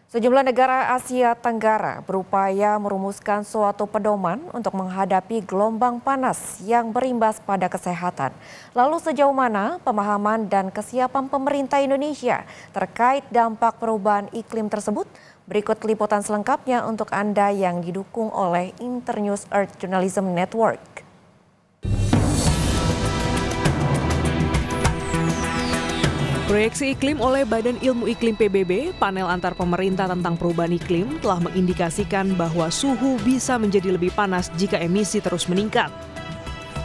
Sejumlah negara Asia Tenggara berupaya merumuskan suatu pedoman untuk menghadapi gelombang panas yang berimbas pada kesehatan. Lalu sejauh mana pemahaman dan kesiapan pemerintah Indonesia terkait dampak perubahan iklim tersebut? Berikut liputan selengkapnya untuk Anda yang didukung oleh Internews Earth Journalism Network. Proyeksi iklim oleh Badan Ilmu Iklim PBB, panel antar pemerintah tentang perubahan iklim telah mengindikasikan bahwa suhu bisa menjadi lebih panas jika emisi terus meningkat.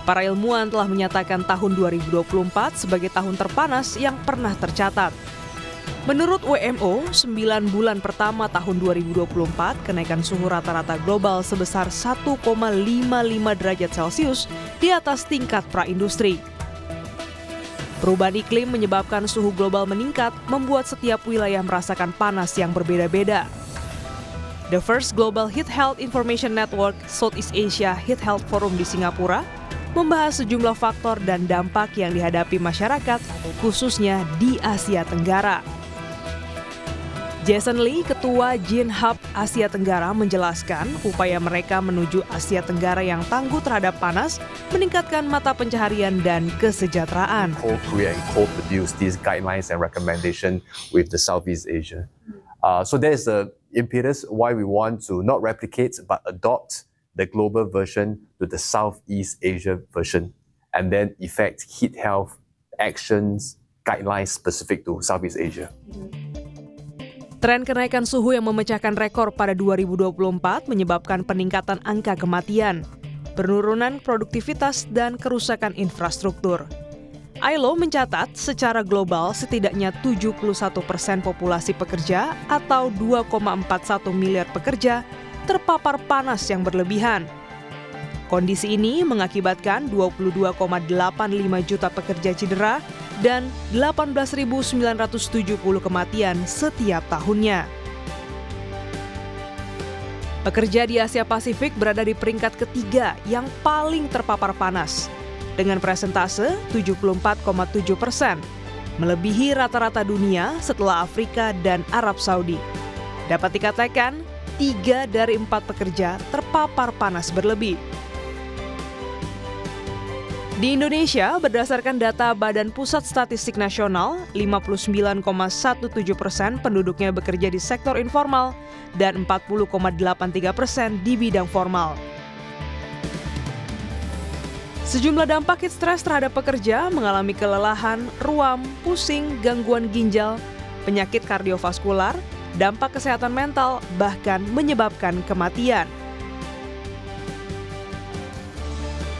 Para ilmuwan telah menyatakan tahun 2024 sebagai tahun terpanas yang pernah tercatat. Menurut WMO, 9 bulan pertama tahun 2024, kenaikan suhu rata-rata global sebesar 1,55 derajat Celcius di atas tingkat praindustri. Perubahan iklim menyebabkan suhu global meningkat, membuat setiap wilayah merasakan panas yang berbeda-beda. The First Global Heat Health Information Network Southeast Asia Heat Health Forum di Singapura membahas sejumlah faktor dan dampak yang dihadapi masyarakat, khususnya di Asia Tenggara. Jason Lee, Ketua Gene Hub Asia Tenggara, menjelaskan upaya mereka menuju Asia Tenggara yang tangguh terhadap panas, meningkatkan mata pencaharian dan kesejahteraan. Co-create and co-produce these guidelines and recommendations with the Southeast Asia. So that is the impetus why we want to not replicate but adopt the global version to the Southeast Asia version, and then effect heat health actions guidelines specific to Southeast Asia. Tren kenaikan suhu yang memecahkan rekor pada 2024 menyebabkan peningkatan angka kematian, penurunan produktivitas, dan kerusakan infrastruktur. ILO mencatat secara global setidaknya 71% populasi pekerja atau 2,41 miliar pekerja terpapar panas yang berlebihan. Kondisi ini mengakibatkan 22,85 juta pekerja cedera dan 18.970 kematian setiap tahunnya. Pekerja di Asia Pasifik berada di peringkat ketiga yang paling terpapar panas, dengan presentase 74,7%, melebihi rata-rata dunia setelah Afrika dan Arab Saudi. Dapat dikatakan, 3 dari 4 pekerja terpapar panas berlebih. Di Indonesia, berdasarkan data Badan Pusat Statistik Nasional, 59,17% penduduknya bekerja di sektor informal dan 40,83% di bidang formal. Sejumlah dampak heat stress terhadap pekerja mengalami kelelahan, ruam, pusing, gangguan ginjal, penyakit kardiovaskular, dampak kesehatan mental, bahkan menyebabkan kematian.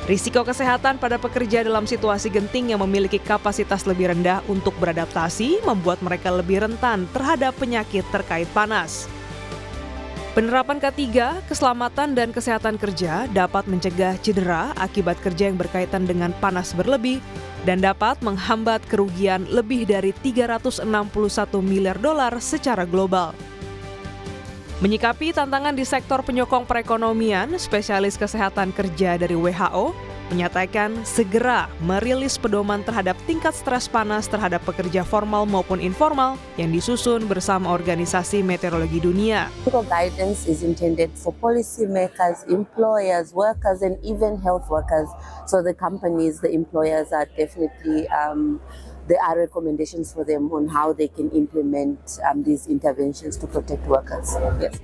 Risiko kesehatan pada pekerja dalam situasi genting yang memiliki kapasitas lebih rendah untuk beradaptasi membuat mereka lebih rentan terhadap penyakit terkait panas. Penerapan K3, keselamatan dan kesehatan kerja dapat mencegah cedera akibat kerja yang berkaitan dengan panas berlebih dan dapat menghambat kerugian lebih dari 361 miliar dolar secara global. Menyikapi tantangan di sektor penyokong perekonomian, spesialis kesehatan kerja dari WHO menyatakan segera merilis pedoman terhadap tingkat stres panas terhadap pekerja formal maupun informal yang disusun bersama Organisasi Meteorologi Dunia. Guidance is intended for policy makers, employers, workers, and even health workers. So the companies, the employers are definitely there are recommendations for them on how they can implement these interventions to protect workers. Yes.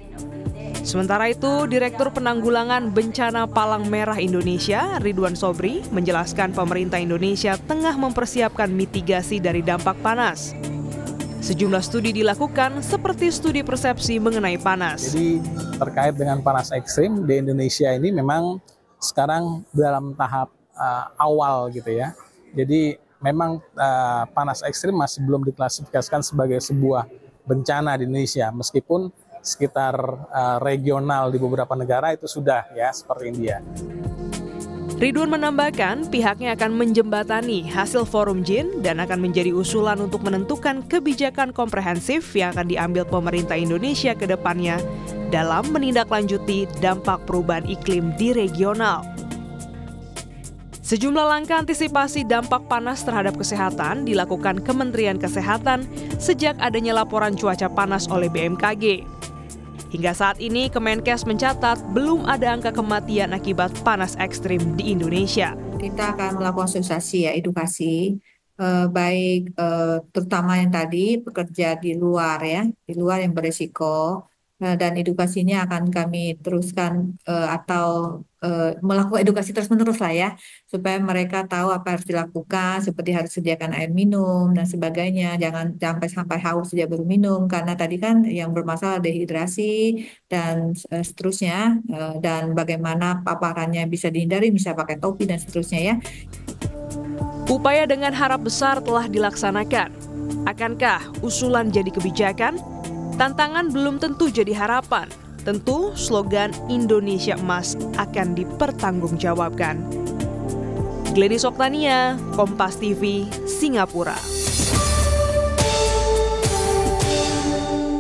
Sementara itu, Direktur Penanggulangan Bencana Palang Merah Indonesia, Ridwan Sobri, menjelaskan pemerintah Indonesia tengah mempersiapkan mitigasi dari dampak panas. Sejumlah studi dilakukan seperti studi persepsi mengenai panas. Jadi terkait dengan panas ekstrim di Indonesia ini memang sekarang dalam tahap awal gitu ya. Jadi memang panas ekstrim masih belum diklasifikasikan sebagai sebuah bencana di Indonesia, meskipun sekitar regional di beberapa negara itu sudah ya, seperti India. Ridwan menambahkan pihaknya akan menjembatani hasil forum GIN dan akan menjadi usulan untuk menentukan kebijakan komprehensif yang akan diambil pemerintah Indonesia ke depannya dalam menindaklanjuti dampak perubahan iklim di regional. Sejumlah langkah antisipasi dampak panas terhadap kesehatan dilakukan Kementerian Kesehatan sejak adanya laporan cuaca panas oleh BMKG. Hingga saat ini, Kemenkes mencatat belum ada angka kematian akibat panas ekstrim di Indonesia. Kita akan melakukan sosialisasi ya, edukasi, baik terutama yang tadi pekerja di luar yang berisiko. Dan edukasinya akan kami teruskan atau melakukan edukasi terus-menerus lah ya, supaya mereka tahu apa harus dilakukan, seperti harus sediakan air minum dan sebagainya, jangan sampai haus sejak baru minum, karena tadi kan yang bermasalah dehidrasi dan seterusnya, dan bagaimana paparannya bisa dihindari, bisa pakai topi dan seterusnya ya. Upaya dengan harap besar telah dilaksanakan. Akankah usulan jadi kebijakan? Tantangan belum tentu jadi harapan. Tentu slogan Indonesia Emas akan dipertanggungjawabkan. Glenis Oktania, Kompas TV, Singapura.